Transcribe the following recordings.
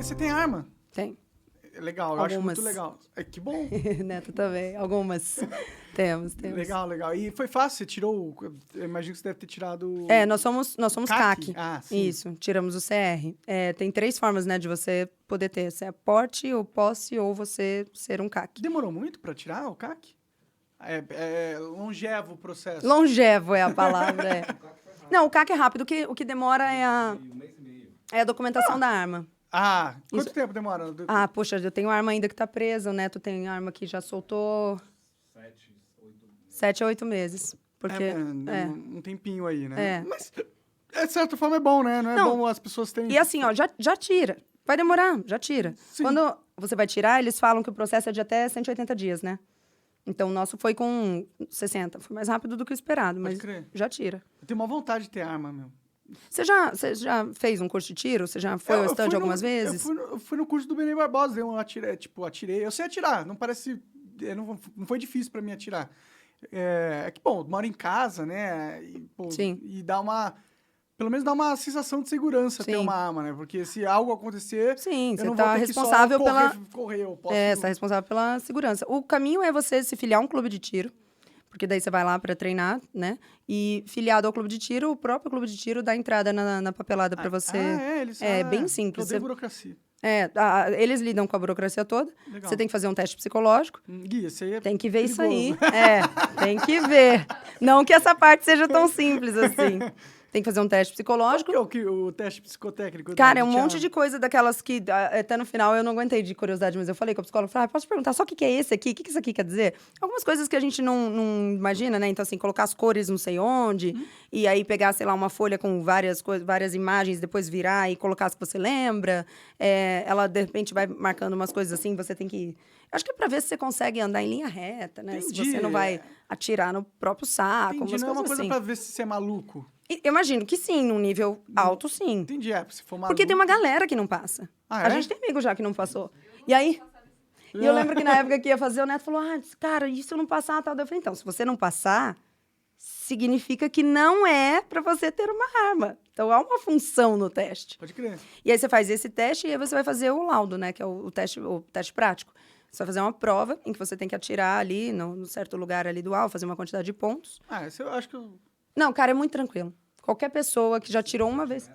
Você tem arma? Tem. É legal, eu acho muito legal. Que bom. Neto também, algumas. Temos. Legal, legal. E foi fácil, você tirou... Eu imagino que você deve ter tirado... Nós somos CAC. Ah, sim. Isso, tiramos o CR. Tem 3 formas, né, de você poder ter. Se é porte, ou posse, ou você ser um CAC. Demorou muito para tirar o CAC? É longevo o processo. Longevo é a palavra, Não, o CAC é rápido. O que demora é a documentação da arma. Quanto tempo demora? Poxa, eu tenho arma ainda que tá presa. O Neto tem arma que já soltou... 7 a 8 meses. Porque... Um tempinho aí, né? Mas, de certa forma, é bom, né? Não é bom as pessoas terem... E assim, ó, já tira. Vai demorar, já tira. Sim. Quando você vai tirar, eles falam que o processo é de até 180 dias, né? Então, o nosso foi com 60. Foi mais rápido do que o esperado, mas já tira. Eu tenho uma vontade de ter arma, meu. Você já fez um curso de tiro? Você já foi ao stand algumas vezes? Eu fui no curso do Benê Barbosa, atirei. Eu sei atirar, não parece... Não foi difícil pra mim atirar. Que, bom, moro em casa, né? Sim. E dá uma... Pelo menos dá uma sensação de segurança ter uma arma, né? Porque se algo acontecer... Sim, você tá responsável correr, eu posso... você tá responsável pela segurança. O caminho é você se filiar a um clube de tiro, porque daí você vai lá para treinar, né? E filiado ao clube de tiro, o próprio clube de tiro dá entrada na papelada para você. Bem simples. Toda burocracia. Eles lidam com a burocracia toda. Legal. Você tem que fazer um teste psicológico. Guia, isso aí tem que ver perigoso. Isso aí. Tem que ver. Não que essa parte seja tão simples assim. Tem que fazer um teste psicológico. Qual que é o teste psicotécnico? Cara, é um monte de coisa daquelas que até no final eu não aguentei de curiosidade, mas eu falei com a psicóloga, posso perguntar só o que é esse aqui? O que isso aqui quer dizer? Algumas coisas que a gente não imagina, né? Então, assim, colocar as cores não sei onde, e aí pegar, sei lá, uma folha com várias imagens, depois virar e colocar as que você lembra. Ela, de repente, vai marcando umas coisas assim, você tem que... Acho que é pra ver se você consegue andar em linha reta, né? Entendi. Se você não vai atirar no próprio saco. Entendi, não é uma coisa pra ver se você é maluco. Eu imagino que sim, num nível alto, sim. Entendi, se for maluco... Porque tem uma galera que não passa. A gente tem amigo já que não passou. E aí... E eu lembro que na época que ia fazer, o Neto falou, cara, e se eu não passar, tal? Eu falei, então, se você não passar, significa que não é pra você ter uma arma. Então, há uma função no teste. Pode crer. E aí você faz esse teste e aí você vai fazer o laudo, né? Que é o teste prático. Você vai fazer uma prova em que você tem que atirar ali, no certo lugar ali do alvo, fazer uma quantidade de pontos. Isso eu acho que eu... Não, cara, é muito tranquilo. Qualquer pessoa que já tirou uma vez...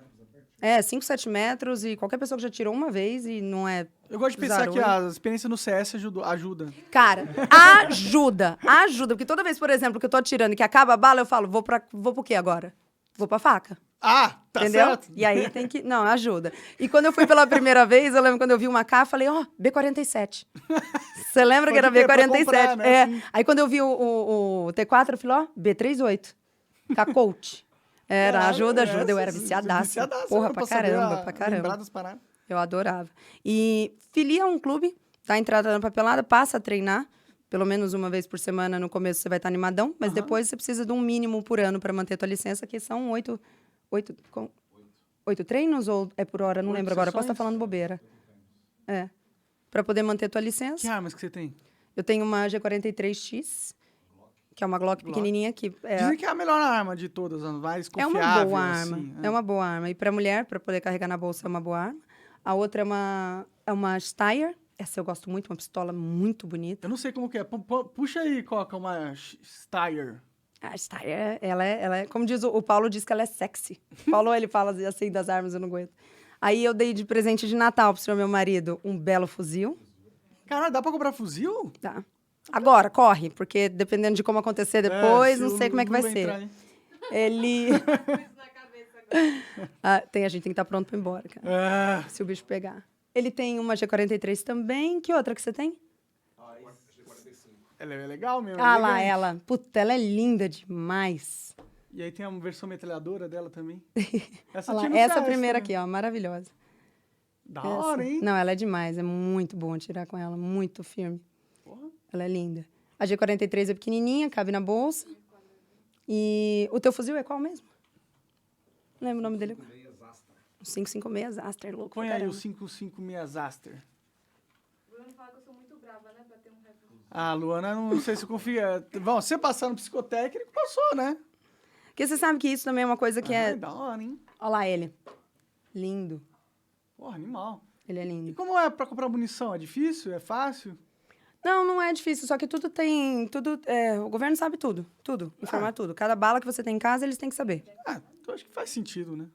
5, 7 metros, e qualquer pessoa que já tirou uma vez e não é... Eu gosto de pensar que a experiência no CS ajuda. Cara, ajuda, porque toda vez, por exemplo, que eu tô atirando e que acaba a bala, eu falo, vou pro quê agora? Vou pra faca. Tá entendeu? Certo. E aí tem que... Não, ajuda. E quando eu fui pela primeira vez, eu lembro quando eu vi uma K, eu falei, B47. Você lembra que era B47? Comprar, né? Aí quando eu vi o T4, eu falei, B38. K-Coach. Ajuda. Eu era viciadaça. Porra, pra caramba. Eu adorava. E filia um clube, dá entrada na papelada, passa a treinar. Pelo menos uma vez por semana, no começo você vai estar animadão, mas depois você precisa de um mínimo por ano para manter a tua licença, que são 8 treinos ou é por hora? Não lembro agora. Posso estar falando bobeira. Para poder manter a tua licença. Que armas que você tem? Eu tenho uma G43X, que é uma Glock pequenininha. Dizem que é a melhor arma de todas, a mais confiável. É uma boa arma. Assim, é uma boa arma. E para mulher, para poder carregar na bolsa, é uma boa arma. A outra é uma Steyr. Essa eu gosto muito, uma pistola muito bonita. Eu não sei como que é. Puxa aí, Coca, uma Steyr. A Steyr, ela é... Como diz o Paulo, diz que ela é sexy. O Paulo, ele fala assim das armas, eu não aguento. Aí eu dei de presente de Natal pro meu marido um belo fuzil. Caralho, dá pra comprar fuzil? Dá. Agora, corre, porque dependendo de como acontecer depois, não sei como é que vai ser. Ele... a gente tem que estar pronto pra ir embora, cara. Se o bicho pegar. Ele tem uma G43 também. Que outra que você tem? G45. Ela é legal mesmo. Lá, ela. Puta, ela é linda demais. E aí tem a versão metralhadora dela também. Essa primeira aqui, ó, maravilhosa. Da hora, hein? Não, ela é demais. É muito bom tirar com ela. Muito firme. Porra. Ela é linda. A G43 é pequenininha, cabe na bolsa. E o teu fuzil é qual mesmo? Não lembro o nome dele. 556 Aster, louco. Põe aí o 556 Aster. Luana fala que eu sou muito brava, né? Pra ter um revólver. Luana, não sei se confia. Bom, você passar no psicotécnico, passou, né? Porque você sabe que isso também é uma coisa que é... Da hora, hein? Olha lá ele. Lindo. Porra, animal. Ele é E lindo. como é pra comprar munição? É difícil? É fácil? Não, não é difícil, só que tudo tem... o governo sabe tudo, informar tudo. Cada bala que você tem em casa, eles têm que saber. Ah, eu acho que faz sentido, né?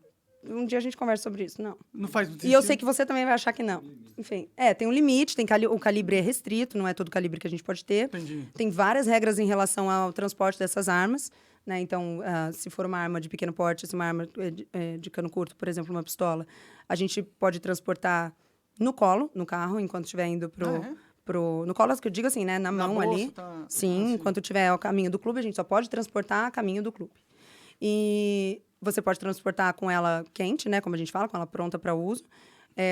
Um dia a gente conversa sobre isso, não. Não faz muito E sentido. eu sei que você também vai achar que não. Enfim, tem um limite, o calibre é restrito, não é todo calibre que a gente pode ter. Entendi. Tem várias regras em relação ao transporte dessas armas, né? Então, se for uma arma de pequeno porte, se uma arma de cano curto, por exemplo, uma pistola, a gente pode transportar no colo, no carro, enquanto estiver indo no colo, que eu digo assim, né? Na mão bolsa, ali. tá... Sim, assim. enquanto estiver ao caminho do clube, a gente só pode transportar a caminho do clube. E você pode transportar com ela quente, né? Como a gente fala, com ela pronta para uso.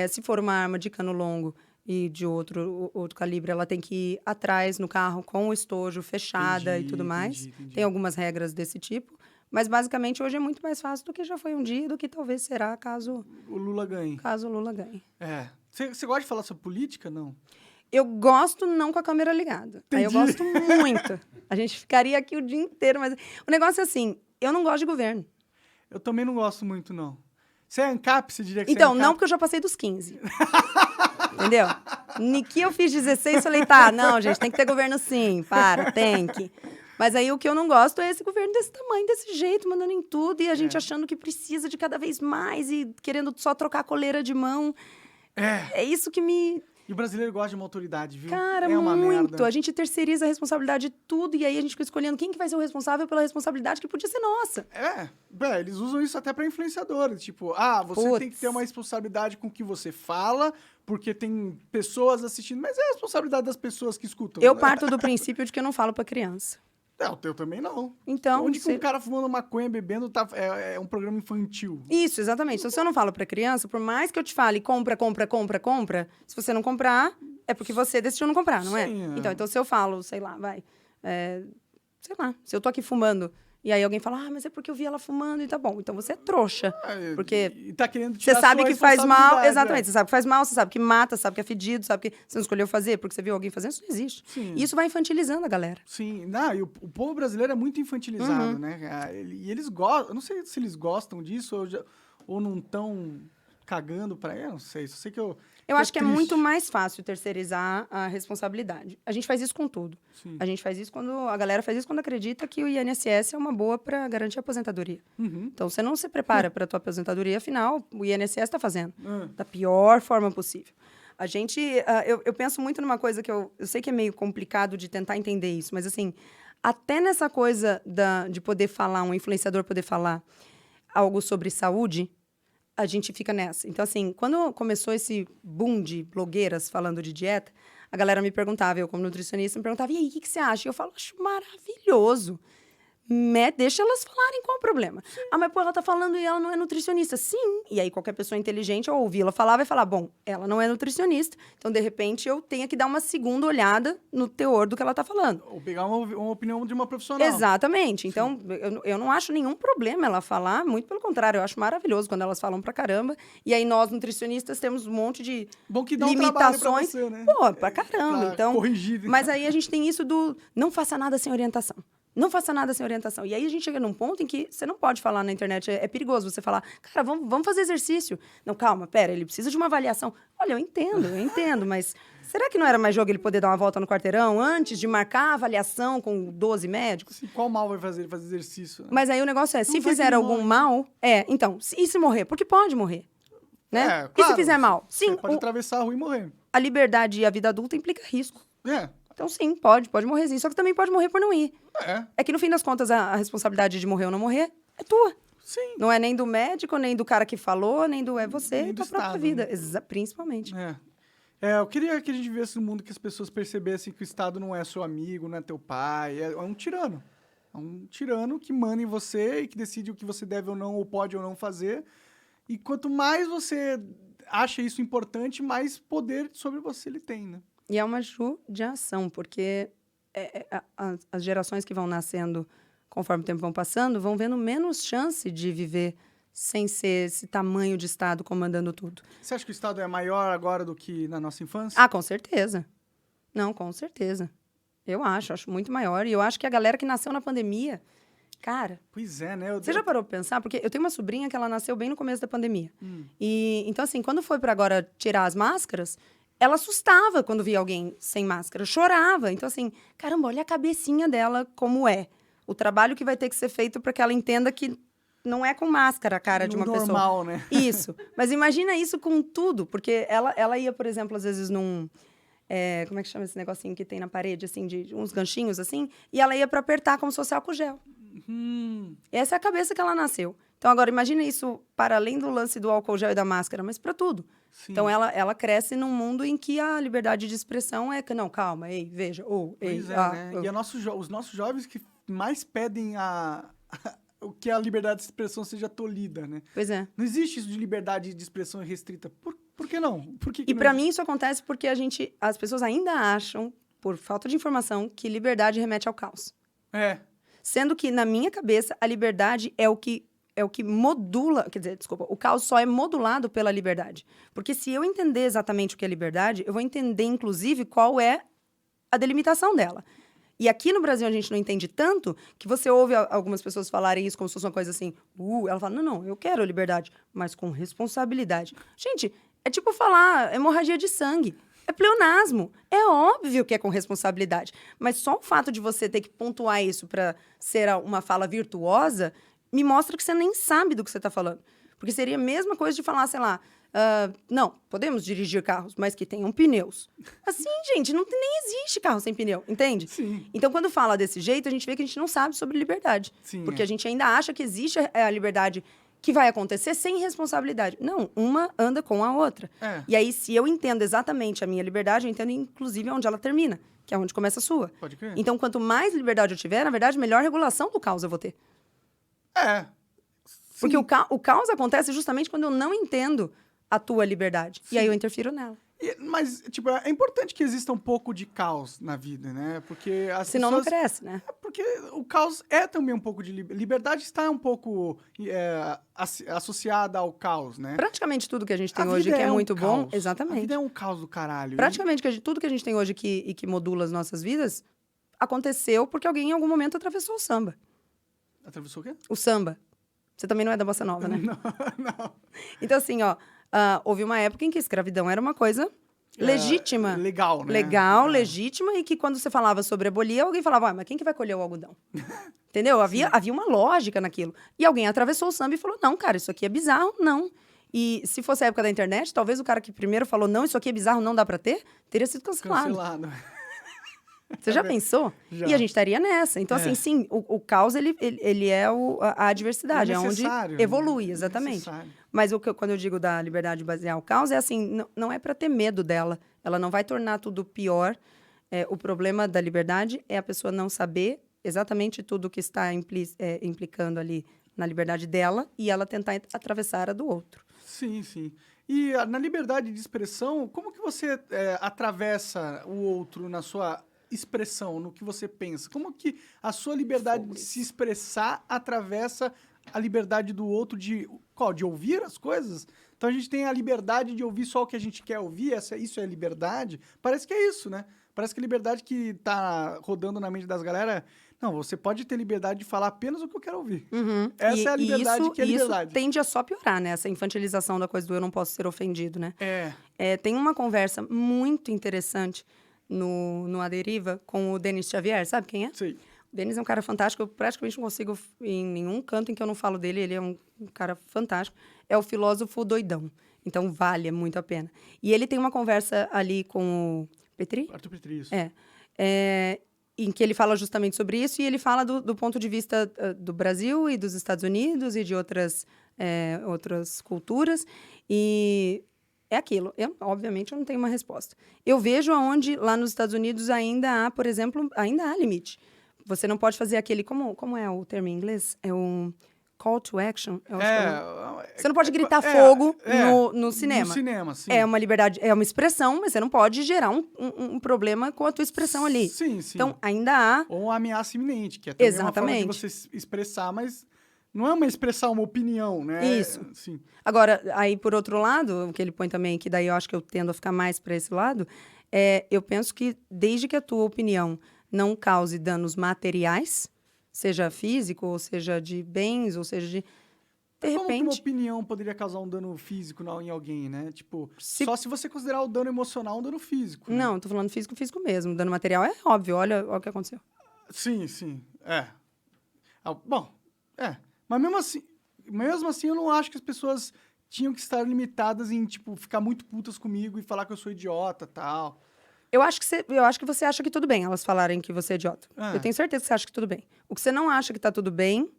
Se for uma arma de cano longo e de outro calibre, ela tem que ir atrás no carro com o estojo fechada e tudo mais. Entendi. Tem algumas regras desse tipo. Mas, basicamente, hoje é muito mais fácil do que já foi um dia, do que talvez será caso O Lula ganhe. o Lula ganhe. É. Você gosta de falar sobre política? Não. Eu gosto não com a câmera ligada. Aí eu gosto muito. A gente ficaria aqui o dia inteiro, mas o negócio é assim, eu não gosto de governo. Eu também não gosto muito, não. Você é ANCAP? Você diria que Então, você é não ANCAP? porque eu já passei dos 15. Entendeu? No que eu fiz 16, falei, tá, não, gente, tem que ter governo sim, tem que. Mas aí o que eu não gosto é esse governo desse tamanho, desse jeito, mandando em tudo, e a gente achando que precisa de cada vez mais, e querendo só trocar a coleira de mão. É isso que me... E o brasileiro gosta de uma autoridade, viu? Cara, é uma muito. merda. A gente terceiriza a responsabilidade de tudo, e aí a gente fica escolhendo quem que vai ser o responsável pela responsabilidade que podia ser nossa. Eles usam isso até pra influenciadores. Tipo, você tem que ter uma responsabilidade com o que você fala, porque tem pessoas assistindo. Mas é a responsabilidade das pessoas que escutam. Eu parto do princípio de que eu não falo pra criança. Não, o teu também não. Então, Onde que um cara fumando maconha, bebendo, é um programa infantil? Isso, exatamente. Então, se eu não falo pra criança, por mais que eu te fale compra, se você não comprar, é porque você decidiu não comprar, não é? Sim, Então, se eu falo, sei lá, se eu tô aqui fumando, e aí alguém fala, mas é porque eu vi ela fumando, e tá bom. Então, você é trouxa. Porque E tá querendo você tirar sabe sua que faz mal, responsabilidade, exatamente. Você sabe que faz mal, você sabe que mata, sabe que é fedido, sabe que você não escolheu fazer porque você viu alguém fazendo, isso não existe. Sim. E isso vai infantilizando a galera. Sim, não, e o povo brasileiro é muito infantilizado, né? E eles gostam, eu não sei se eles gostam disso ou não estão cagando pra ele, não sei. Só sei que Eu acho que é triste. muito mais fácil terceirizar a responsabilidade. A gente faz isso com tudo. Sim. A gente faz isso a galera faz isso quando acredita que o INSS é uma boa para garantir a aposentadoria. Uhum. Então, você não se prepara para a tua aposentadoria, afinal, o INSS está fazendo Ah. da pior forma possível. A gente, eu penso muito numa coisa que eu sei que é meio complicado de tentar entender isso, mas assim, até nessa coisa de poder falar, um influenciador poder falar algo sobre saúde, a gente fica nessa. Então, assim, quando começou esse boom de blogueiras falando de dieta, a galera me perguntava, eu como nutricionista, me perguntava, e aí, o que você acha? E eu falo, acho maravilhoso. Deixa elas falarem, qual o problema? Mas pô, ela tá falando e ela não é nutricionista. Sim. E aí qualquer pessoa inteligente ao ouvir ela falar vai falar, bom, ela não é nutricionista, então de repente eu tenho que dar uma segunda olhada no teor do que ela tá falando. Ou pegar uma opinião de uma profissional. Exatamente. Então, eu não acho nenhum problema ela falar, muito pelo contrário, eu acho maravilhoso quando elas falam pra caramba. E aí nós, nutricionistas, temos um monte de Bom que dá um trabalho pra limitações. você, né? Pô, pra caramba. Pra Então, corrigir. mas aí a gente tem isso do não faça nada sem orientação. Não faça nada sem orientação. E aí a gente chega num ponto em que você não pode falar na internet. É perigoso você falar, cara, vamos fazer exercício. Não, calma, pera, ele precisa de uma avaliação. Olha, eu entendo, mas será que não era mais jogo ele poder dar uma volta no quarteirão antes de marcar a avaliação com 12 médicos? Assim, qual mal vai fazer ele fazer exercício? Né? Mas aí o negócio é, se vai que fizer ele algum morre. mal... então, e se morrer? Porque pode morrer. Né? E se claro, fizer mal? Sim, Você pode atravessar a rua e morrer. a liberdade e a vida adulta implica risco. É. Então, sim, pode morrer sim. Só que também pode morrer por não ir. É. É que, no fim das contas, a responsabilidade de morrer ou não morrer é tua. Sim. Não é nem do médico, nem do cara que falou, nem do... É você Nem e do tua própria Estado, vida. né? Principalmente. Eu queria que a gente vivesse num mundo que as pessoas percebessem que o Estado não é seu amigo, não é teu pai, é um tirano. É um tirano que manda em você e que decide o que você deve ou não, ou pode ou não fazer. E quanto mais você acha isso importante, mais poder sobre você ele tem, né? E é uma judiação, porque as gerações que vão nascendo conforme o tempo vão passando, vão vendo menos chance de viver sem ser esse tamanho de Estado comandando tudo. Você acha que o Estado é maior agora do que na nossa infância? Ah, com certeza. Não, com certeza. Eu acho muito maior. E eu acho que a galera que nasceu na pandemia, Cara, Pois é, né? você já parou pra pensar? Porque eu tenho uma sobrinha que ela nasceu bem no começo da pandemia. Hum. E então, assim, quando foi pra agora tirar as máscaras, ela assustava quando via alguém sem máscara, chorava. Então, assim, caramba, olha a cabecinha dela como é. O trabalho que vai ter que ser feito para que ela entenda que não é com máscara a cara de No uma pessoa. normal, né? Isso. Mas imagina isso com tudo, porque ela ia, por exemplo, às vezes num. Como é que chama esse negocinho que tem na parede, assim, de uns ganchinhos, assim, e ela ia pra apertar como se fosse álcool gel. Essa é a cabeça que ela nasceu. Então, agora, imagina isso para além do lance do álcool gel e da máscara, mas para tudo. Sim. Então, ela cresce num mundo em que a liberdade de expressão é que, não, calma, ei, veja, ou, ei, Pois é, né? eu. E os nossos jovens que mais pedem o que a liberdade de expressão seja tolhida, né? Pois é. Não existe isso de liberdade de expressão restrita. Por que não? Por que E não para existe? mim isso acontece porque as pessoas ainda acham, por falta de informação, que liberdade remete ao caos. É. Sendo que, na minha cabeça, a liberdade é o que modula... Quer dizer, desculpa, o caos só é modulado pela liberdade. Porque se eu entender exatamente o que é liberdade, eu vou entender, inclusive, qual é a delimitação dela. E aqui no Brasil a gente não entende tanto que você ouve algumas pessoas falarem isso como se fosse uma coisa assim... ela fala, não, eu quero liberdade, mas com responsabilidade. Gente, é tipo falar hemorragia de sangue. É pleonasmo. É óbvio que é com responsabilidade. Mas só o fato de você ter que pontuar isso para ser uma fala virtuosa me mostra que você nem sabe do que você está falando. Porque seria a mesma coisa de falar, sei lá, não, podemos dirigir carros, mas que tenham pneus. Assim, gente, nem existe carro sem pneu, entende? Sim. Então, quando fala desse jeito, a gente vê que a gente não sabe sobre liberdade. Sim, porque é. a gente ainda acha que existe a liberdade que vai acontecer sem responsabilidade. Não, uma anda com a outra. É. E aí, se eu entendo exatamente a minha liberdade, eu entendo, inclusive, onde ela termina, que é onde começa a sua. Pode crer. Então, quanto mais liberdade eu tiver, na verdade, melhor regulação do caos eu vou ter. É. Porque Sim. o caos acontece justamente quando eu não entendo a tua liberdade. E aí eu interfiro nela. Mas, tipo, é importante que exista um pouco de caos na vida, né? Porque as Senão não pessoas... cresce, né? Porque o caos é também um pouco de liberdade, está um pouco associada ao caos, né? Praticamente tudo que a gente tem A hoje vida que é um muito bom. caos. Exatamente. A vida é um caos do caralho. Praticamente tudo que a gente tem hoje que modula as nossas vidas aconteceu porque alguém em algum momento atravessou o samba. Atravessou o quê? O samba. Você também não é da bossa nova, né? Não. Então, assim, houve uma época em que a escravidão era uma coisa legítima. Legal, né? Legal, É. legítima, e que quando você falava sobre abolir, alguém falava, mas quem que vai colher o algodão? Entendeu? Havia uma lógica naquilo. E alguém atravessou o samba e falou, não, cara, isso aqui é bizarro, não. E se fosse a época da internet, talvez o cara que primeiro falou, não, isso aqui é bizarro, não dá pra ter, teria sido cancelado. Cancelado. Você já pensou? Já. E a gente estaria nessa. Então, É. assim, sim, o caos, ele é a adversidade, é onde necessário, evolui, né? exatamente. Necessário. Mas quando eu digo da liberdade de basear o caos, é assim, não é para ter medo dela. Ela não vai tornar tudo pior. O problema da liberdade é a pessoa não saber exatamente tudo que está implicando ali na liberdade dela e ela tentar atravessar a do outro. Sim, sim. E na liberdade de expressão, como que você atravessa o outro na sua expressão, no que você pensa? Como que a sua liberdade de se expressar atravessa a liberdade do outro de ouvir as coisas? Então a gente tem a liberdade de ouvir só o que a gente quer ouvir, isso é liberdade? Parece que é isso, né? Parece que a liberdade que tá rodando na mente das galera... Não, você pode ter liberdade de falar apenas o que eu quero ouvir. Essa é a liberdade que é liberdade. Isso tende a só piorar, né? Essa infantilização da coisa do eu não posso ser ofendido, né? Tem uma conversa muito interessante no A Deriva com o Denis Xavier, sabe quem é? Sim. O Denis é um cara fantástico, eu praticamente não consigo em nenhum canto em que eu não falo dele, ele é um cara fantástico. É o filósofo doidão, então vale muito a pena. E ele tem uma conversa ali com o Petri? Arthur Petri, isso. Em que ele fala justamente sobre isso, e ele fala do ponto de vista do Brasil e dos Estados Unidos e de outras culturas, e é aquilo. Obviamente, eu não tenho uma resposta. Eu vejo aonde, lá nos Estados Unidos, ainda há, por exemplo, ainda há limite. Você não pode fazer aquele... Como é o termo em inglês? É um call to action? Você não pode gritar fogo no cinema. No cinema, sim. É uma liberdade, é uma expressão, mas você não pode gerar um problema com a tua expressão ali. Sim, sim. Então, ainda há... Ou uma ameaça iminente, que é também uma forma de Exatamente. você expressar, mas não é expressar uma opinião, né? Isso. Sim. Agora, aí, por outro lado, o que ele põe também, que daí eu acho que eu tendo a ficar mais para esse lado, eu penso que desde que a tua opinião não cause danos materiais, Seja físico, ou seja de bens, ou seja de... De Como que uma repente, opinião poderia causar um dano físico em alguém, né? Tipo, Se- só se você considerar o dano emocional um dano físico. Né? não, tô falando físico, físico mesmo. Dano material é óbvio, olha o que aconteceu. Sim, sim. É. Ah, bom, Mas mesmo assim, eu não acho que as pessoas tinham que estar limitadas em, tipo, ficar muito putas comigo e falar que eu sou idiota e tal. Eu acho que você acha que tudo bem elas falarem que você é idiota. É. Eu tenho certeza que você acha que tudo bem. O que você não acha que tá tudo bem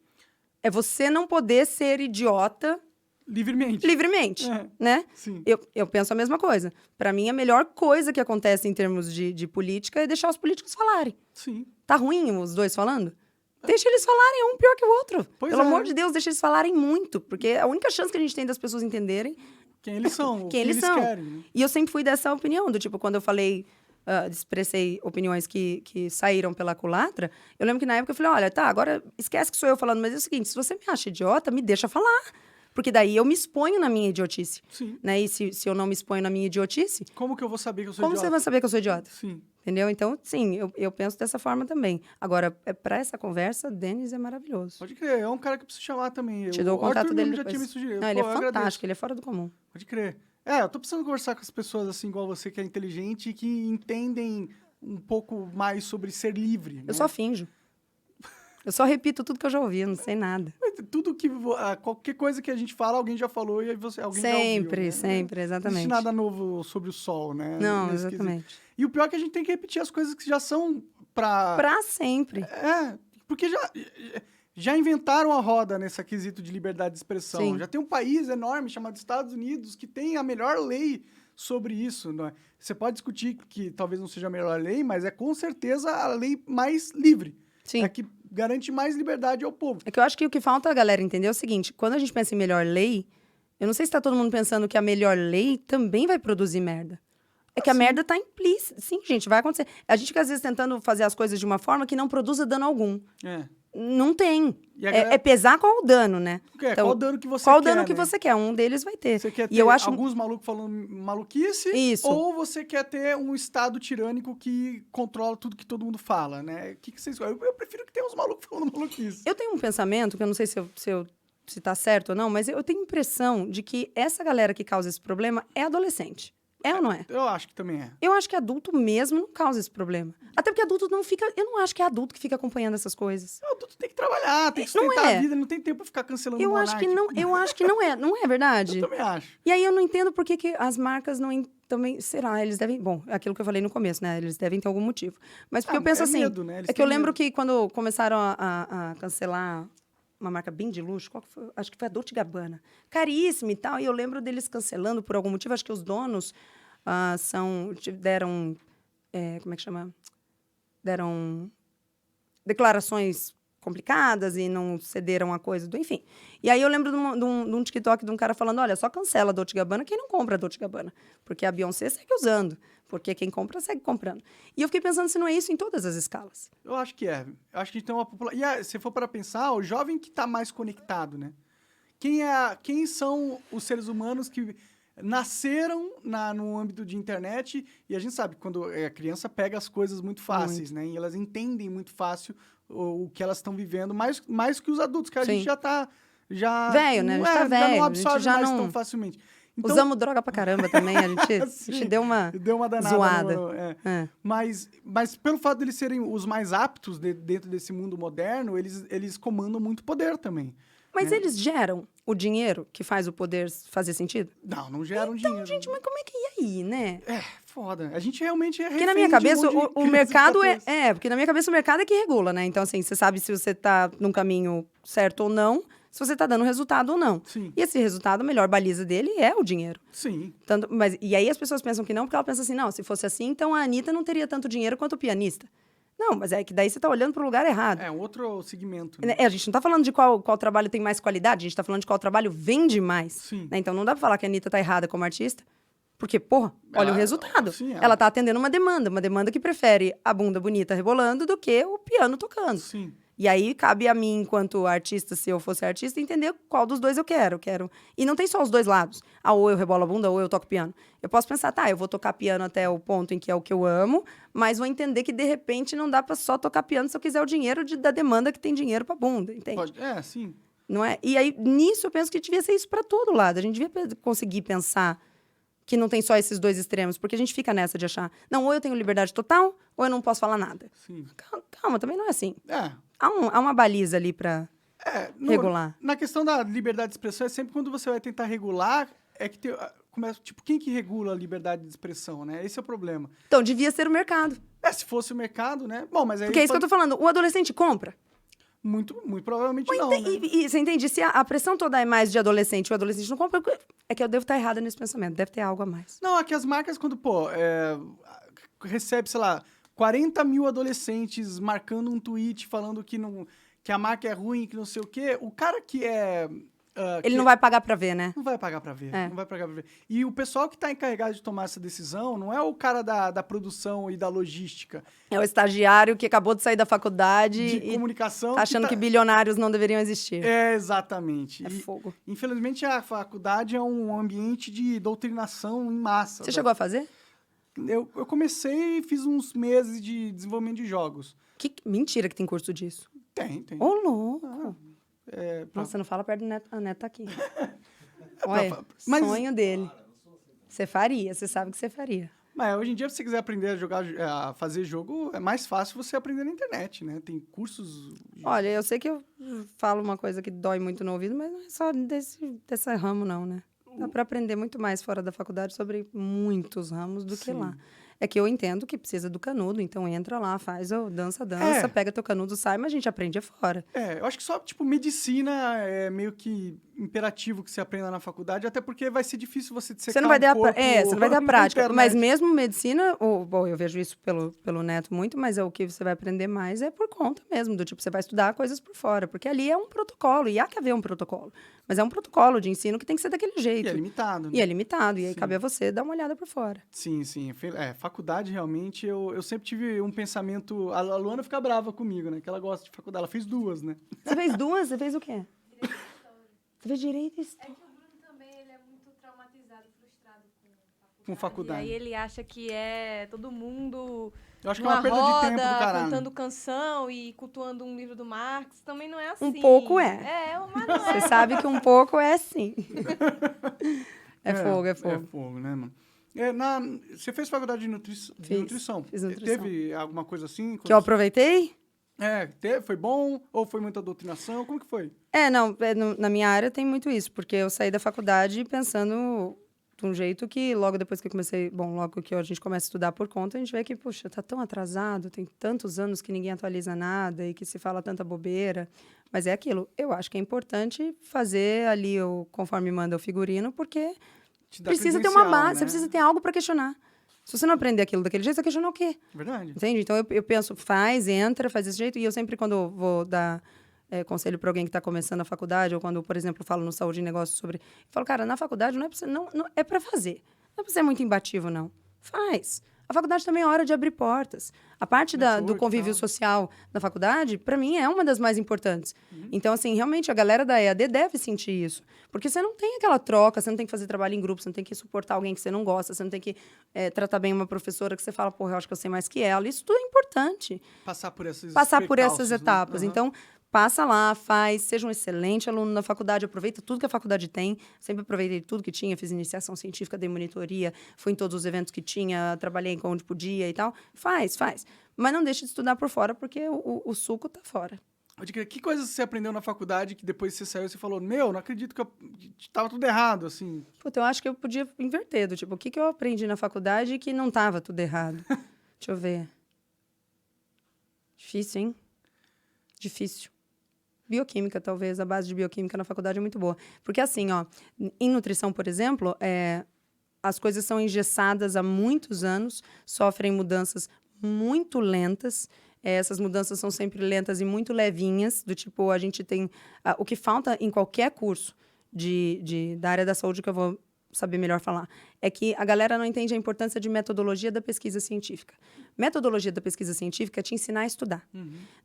é você não poder ser idiota Livremente. livremente, É. né? Sim. Eu penso a mesma coisa. Pra mim, a melhor coisa que acontece em termos de política é deixar os políticos falarem. Sim. Tá ruim os dois falando? Deixa eles falarem, um pior que o outro. Pois Pelo é. amor de Deus, deixa eles falarem muito. Porque a única chance que a gente tem das pessoas entenderem Quem eles são, o que quem eles são. querem. Né? E eu sempre fui dessa opinião, do tipo, quando eu falei, expressei opiniões que saíram pela culatra, eu lembro que na época eu falei, olha, tá, agora esquece que sou eu falando, mas é o seguinte, se você me acha idiota, me deixa falar. Porque daí eu me exponho na minha idiotice. Sim. Né? E se eu não me exponho na minha idiotice, Como que eu vou saber que eu sou como idiota? você vai saber que eu sou idiota? Sim. Entendeu? Então, sim, eu penso dessa forma também. Agora, para essa conversa, Denis é maravilhoso. Pode crer, é um cara que eu preciso chamar também. Te dou o contato Arthur dele mesmo já depois. tinha me sugerido. Não, ele é Pô, eu agradeço. fantástico, ele é fora do comum. Pode crer. Eu tô precisando conversar com as pessoas assim, igual você, que é inteligente e que entendem um pouco mais sobre ser livre. Né? Eu só finjo. Eu só repito tudo que eu já ouvi, não sei nada. Tudo que... qualquer coisa que a gente fala, alguém já falou e aí alguém já ouviu. Sempre, Né? sempre, Não existe exatamente. nada novo sobre o sol, né? Não, Nesse exatamente. quesito. E o pior é que a gente tem que repetir as coisas que já são pra... Pra sempre. Porque já inventaram a roda nesse quesito de liberdade de expressão. Sim. Já tem um país enorme chamado Estados Unidos que tem a melhor lei sobre isso. Né? Você pode discutir que talvez não seja a melhor lei, mas é com certeza a lei mais livre. Sim. É que garante mais liberdade ao povo. É que eu acho que o que falta a galera entender é o seguinte: quando a gente pensa em melhor lei, eu não sei se tá todo mundo pensando que a melhor lei também vai produzir merda. É que a merda tá implícita. Sim, gente, vai acontecer. A gente fica, às vezes, tentando fazer as coisas de uma forma que não produza dano algum. Não tem. E a galera- É pesar qual o dano, né? Qual o dano que você qual quer, o dano que né? você quer? Um deles vai ter. Você quer ter E eu acho alguns malucos falando maluquice? Isso. Ou você quer ter um Estado tirânico que controla tudo que todo mundo fala, né? O que vocês... Eu prefiro que tenha uns malucos falando maluquice. Eu tenho um pensamento, que eu não sei se tá certo ou não, mas eu tenho a impressão de que essa galera que causa esse problema é adolescente. É ou não é? Eu acho que também é. Eu acho que adulto mesmo não causa esse problema. Até porque adulto não fica... Eu não acho que é adulto que fica acompanhando essas coisas. O adulto tem que trabalhar, tem que Não sustentar é. a vida, não tem tempo pra ficar cancelando o Eu acho que Monark. não, eu acho que não é. Não é verdade? Eu também acho. E aí eu não entendo por que que as marcas não também, será, eles devem, bom, é aquilo que eu falei no começo, né? Eles devem ter algum motivo. Mas porque eu penso é assim, medo, né? Eles é que eu têm lembro medo. que quando começaram a cancelar uma marca bem de luxo, qual que foi? Acho que foi a Dolce & Gabbana. Caríssima e tal, e eu lembro deles cancelando por algum motivo, acho que os donos deram, como é que chama? Deram declarações complicadas e não cederam a coisa do... Enfim. E aí eu lembro de um TikTok de um cara falando, olha, só cancela a Dolce & Gabbana quem não compra a Dolce & Gabbana. Porque a Beyoncé segue usando. Porque quem compra, segue comprando. E eu fiquei pensando se não é isso em todas as escalas. Eu acho que é. Eu acho que tem uma população... E se for para pensar, o jovem que tá mais conectado, né? Quem são os seres humanos que nasceram no âmbito de internet? E a gente sabe, quando a criança pega as coisas muito fáceis, né? E elas entendem muito fácil o que elas estão vivendo, mais que os adultos, que a Sim. gente já tá... Velho, né? A gente tá Já velho, não a gente absorve já mais não- tão facilmente. Então, Usamos droga pra caramba também, a gente sim, deu uma deu uma danada. zoada. É. Mas pelo fato de eles serem os mais aptos dentro desse mundo moderno, eles comandam muito poder também. Mas eles geram o dinheiro que faz o poder fazer sentido? Não geram dinheiro. Gente, mas como é que ia aí, né? Foda. A gente realmente é Porque na refém minha de cabeça, um monte de o criança de mercado 14. porque na minha cabeça o mercado é que regula, né? Então, assim, você sabe se você tá num caminho certo ou não, se você tá dando resultado ou não. Sim. E esse resultado, a melhor baliza dele é o dinheiro. Sim. E aí as pessoas pensam que não, porque ela pensa assim, não, se fosse assim, então a Anitta não teria tanto dinheiro quanto o pianista. Não, mas é que daí você tá olhando pro lugar errado. É um outro segmento. Né? A gente não tá falando de qual trabalho tem mais qualidade, a gente tá falando de qual trabalho vende mais. Sim. Né? Então não dá pra falar que a Anitta tá errada como artista, porque, porra, olha o resultado. sim, ela tá atendendo uma demanda que prefere a bunda bonita rebolando do que o piano tocando. Sim. E aí, cabe a mim, enquanto artista, se eu fosse artista, entender qual dos dois eu quero. E não tem só os dois lados. Ou eu rebolo a bunda, ou eu toco piano. Eu posso pensar, tá, eu vou tocar piano até o ponto em que é o que eu amo, mas vou entender que, de repente, não dá pra só tocar piano se eu quiser o dinheiro da demanda que tem dinheiro pra bunda, entende? Sim. Não é? E aí, nisso, eu penso que devia ser isso pra todo lado. A gente devia conseguir pensar que não tem só esses dois extremos, porque a gente fica nessa de achar, não, ou eu tenho liberdade total, ou eu não posso falar nada. Sim. Calma, também não é assim. É. Há uma baliza ali pra regular. Na questão da liberdade de expressão, é sempre quando você vai tentar regular, é que começa, tipo, quem que regula a liberdade de expressão, né? Esse é o problema. Então, devia ser o mercado. Se fosse o mercado, né? Bom, mas aí... Porque é isso que eu tô falando. O adolescente compra? Muito provavelmente não, né? E você entende? Se a pressão toda é mais de adolescente, o adolescente não compra, é que eu devo estar errada nesse pensamento. Deve ter algo a mais. Não, é que as marcas, quando, recebe, sei lá, 40 mil adolescentes marcando um tweet falando que a marca é ruim, que não sei o quê, o cara que é... Ele não vai pagar pra ver, né? Não vai pagar pra ver, É. não vai pagar pra ver. E o pessoal que tá encarregado de tomar essa decisão não é o cara da produção e da logística, É o estagiário que acabou de sair da faculdade de e comunicação... tá achando que bilionários não deveriam existir. Exatamente. É E, fogo. infelizmente, a faculdade é um ambiente de doutrinação em massa. Você chegou a fazer? Eu comecei e fiz uns meses de desenvolvimento de jogos. Mentira que tem curso disso. Tem. Ô, louco. Pra- Nossa, não fala perto do Neto. A Neto tá aqui. pra- Olha, mas- sonho dele. Você faria, você sabe que você faria. Mas hoje em dia, se você quiser aprender a jogar, a fazer jogo, é mais fácil você aprender na internet, né? Tem cursos... Olha, eu sei que eu falo uma coisa que dói muito no ouvido, mas não é só desse ramo, não, né? Dá para aprender muito mais fora da faculdade sobre muitos ramos do que Sim. lá. É que eu entendo que precisa do canudo, então entra lá, faz o dança, É. pega teu canudo, sai, mas a gente aprende fora. Eu acho que só, tipo, medicina é meio que imperativo que você aprenda na faculdade, até porque vai ser difícil você dissecar Você não vai ter corpo você não vai ter a na prática. internet. Mas mesmo medicina, bom, eu vejo isso pelo Neto muito, mas o que você vai aprender mais é por conta mesmo, do tipo, você vai estudar coisas por fora, porque ali é um protocolo, e há que haver um protocolo. Mas é um protocolo de ensino que tem que ser daquele jeito. E é limitado, né? E é limitado, e aí Sim. cabe a você dar uma olhada por fora. Sim. Faculdade, realmente, eu sempre tive um pensamento... A Luana fica brava comigo, né? Que ela gosta de faculdade. Ela fez 2, né? Você fez 2? Você fez o quê? Você fez direito e É história. que o Bruno também ele é muito traumatizado, frustrado Com faculdade. E aí ele acha que é todo mundo Eu acho que é numa uma perda roda, de tempo do caralho. cantando canção e cultuando um livro do Marx. Também não é assim. Um pouco é. Mas não é. Você sabe que um pouco é sim. É fogo. É fogo, né, mano? Você fez faculdade de nutrição? Fiz nutrição. Teve alguma coisa assim? Que eu aproveitei? Foi bom? Ou foi muita doutrinação? Como que foi? Não, na minha área tem muito isso, porque eu saí da faculdade pensando de um jeito que logo depois que eu comecei, logo que a gente começa a estudar por conta, a gente vê que, puxa, tá tão atrasado, tem tantos anos que ninguém atualiza nada e que se fala tanta bobeira. Mas é aquilo, eu acho que é importante fazer ali conforme manda o figurino, porque Te dá precisa ter uma credencial, base, né? você precisa ter algo para questionar. Se você não aprender aquilo daquele jeito, você vai questionar o quê? Verdade. Entende? Então, eu penso, entra, faz desse jeito. E eu sempre, quando eu vou dar conselho para alguém que está começando a faculdade, ou quando, por exemplo, falo no Saúde e Negócios sobre... Eu falo, cara, na faculdade não é para você... Não, é para fazer. Não é para ser muito imbativo, não. Faz. A faculdade também é hora de abrir portas. A parte do Network, convívio tal. social na faculdade, para mim, é uma das mais importantes. Então, assim, realmente, a galera da EAD deve sentir isso. Porque você não tem aquela troca, você não tem que fazer trabalho em grupo, você não tem que suportar alguém que você não gosta, você não tem que tratar bem uma professora que você fala, porra, eu acho que eu sei mais que ela. Isso tudo é importante. Passar por essas Essas né? etapas. Aham. Então, passa lá, seja um excelente aluno na faculdade, aproveita tudo que a faculdade tem. Sempre aproveitei tudo que tinha, fiz iniciação científica, dei monitoria, fui em todos os eventos que tinha, trabalhei onde podia e tal. Faz. Mas não deixe de estudar por fora, porque o suco tá fora. Que coisas você aprendeu na faculdade que depois você saiu e você falou, não acredito que tava tudo errado, assim. Puta, eu acho que eu podia inverter, do tipo, o que eu aprendi na faculdade que não tava tudo errado? Deixa eu ver. Difícil, hein? Difícil. Bioquímica, talvez. A base de bioquímica na faculdade é muito boa. Porque, assim, em nutrição, por exemplo, as coisas são engessadas há muitos anos, sofrem mudanças muito lentas. Essas mudanças são sempre lentas e muito levinhas, do tipo, a gente tem... o que falta em qualquer curso da área da saúde que eu vou saber melhor falar, é que a galera não entende a importância de metodologia da pesquisa científica. Metodologia da pesquisa científica é te ensinar a estudar.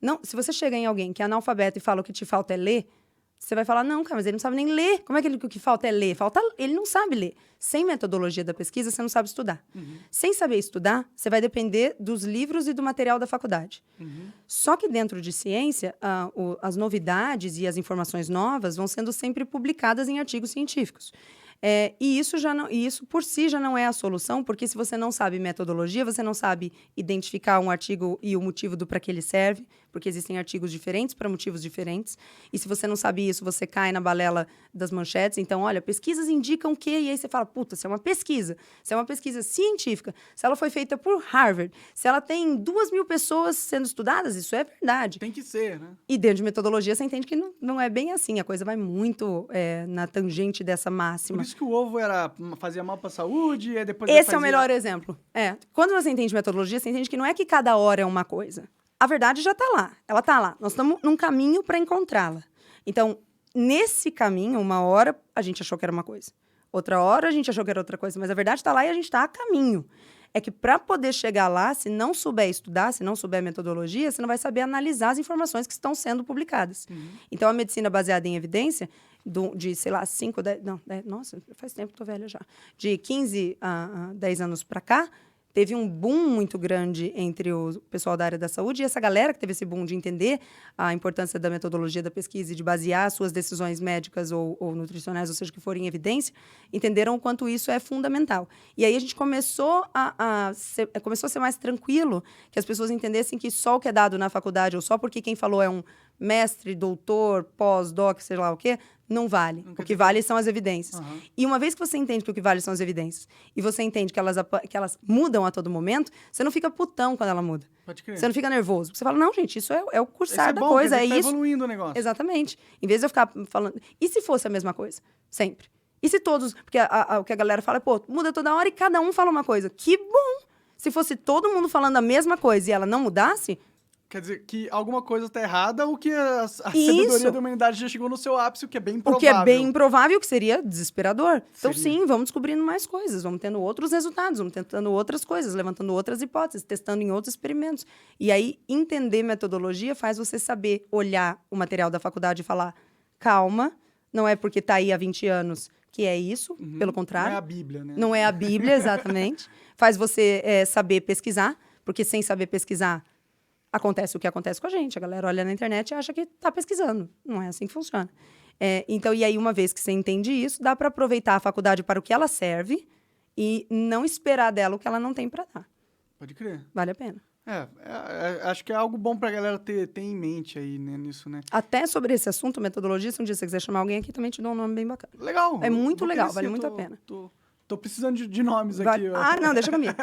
Não, se você chega em alguém que é analfabeto e fala o que te falta é ler, você vai falar, não, cara, mas ele não sabe nem ler. Como é que o que falta é ler? Ele não sabe ler. Sem metodologia da pesquisa, você não sabe estudar. Sem saber estudar, você vai depender dos livros e do material da faculdade. Só que dentro de ciência, as novidades e as informações novas vão sendo sempre publicadas em artigos científicos. E isso por si já não é a solução, porque se você não sabe metodologia, você não sabe identificar um artigo e o motivo do para que ele serve, porque existem artigos diferentes para motivos diferentes. E se você não sabe isso, você cai na balela das manchetes. Então, olha, pesquisas indicam que... E aí você fala, puta, isso é uma pesquisa. Isso é uma pesquisa científica. Se ela foi feita por Harvard, se ela tem 2.000 pessoas sendo estudadas, isso é verdade. Tem que ser, né? E dentro de metodologia, você entende que não é bem assim. A coisa vai muito na tangente dessa máxima. Por isso que o ovo fazia mal para a saúde, e depois... Esse é o melhor exemplo. Quando você entende metodologia, você entende que não é que cada hora é uma coisa. A verdade já está lá. Ela está lá. Nós estamos num caminho para encontrá-la. Então, nesse caminho, uma hora a gente achou que era uma coisa. Outra hora a gente achou que era outra coisa. Mas a verdade está lá e a gente está a caminho. É que para poder chegar lá, se não souber estudar, se não souber metodologia, você não vai saber analisar as informações que estão sendo publicadas. Então, a medicina baseada em evidência, de, sei lá, 5, 10... Não, nossa, faz tempo que estou velha já. De 15 a 10 anos para cá, teve um boom muito grande entre o pessoal da área da saúde, e essa galera que teve esse boom de entender a importância da metodologia da pesquisa e de basear suas decisões médicas ou nutricionais, ou seja, que forem em evidência, entenderam o quanto isso é fundamental. E aí a gente começou a ser mais tranquilo, que as pessoas entendessem que só o que é dado na faculdade, ou só porque quem falou é um mestre, doutor, pós-doc, sei lá o quê, não vale. O que vale são as evidências. E uma vez que você entende que o que vale são as evidências, e você entende que elas mudam a todo momento, você não fica putão quando ela muda. Pode crer. Você não fica nervoso. Você fala, não, gente, isso é o cursar da bom, coisa, quer dizer é que isso. tá evoluindo o negócio. Exatamente. Em vez de eu ficar falando... E se fosse a mesma coisa? Sempre. E se todos... Porque o que a galera fala é, pô, muda toda hora e cada um fala uma coisa. Que bom! Se fosse todo mundo falando a mesma coisa e ela não mudasse... Quer dizer, que alguma coisa está errada ou que a sabedoria da humanidade já chegou no seu ápice, o que é bem improvável. O que é bem improvável, o que seria desesperador. Então, sim, vamos descobrindo mais coisas, vamos tendo outros resultados, vamos tentando outras coisas, levantando outras hipóteses, testando em outros experimentos. E aí, entender metodologia faz você saber olhar o material da faculdade e falar, calma, não é porque está aí há 20 anos que é isso, pelo contrário. Não é a Bíblia, né? Não é a Bíblia, exatamente. Faz você saber pesquisar, porque sem saber pesquisar, acontece o que acontece com a gente. A galera olha na internet e acha que está pesquisando. Não é assim que funciona. Então, e aí, uma vez que você entende isso, dá para aproveitar a faculdade para o que ela serve e não esperar dela o que ela não tem para dar. Pode crer. Vale a pena. Acho que é algo bom pra galera ter em mente aí, né, nisso, né? Até sobre esse assunto, metodologia, se um dia você quiser chamar alguém aqui, também te dou um nome bem bacana. Legal. É muito legal, Crescer, vale muito a pena. Tô precisando de nomes aqui. Não, deixa comigo.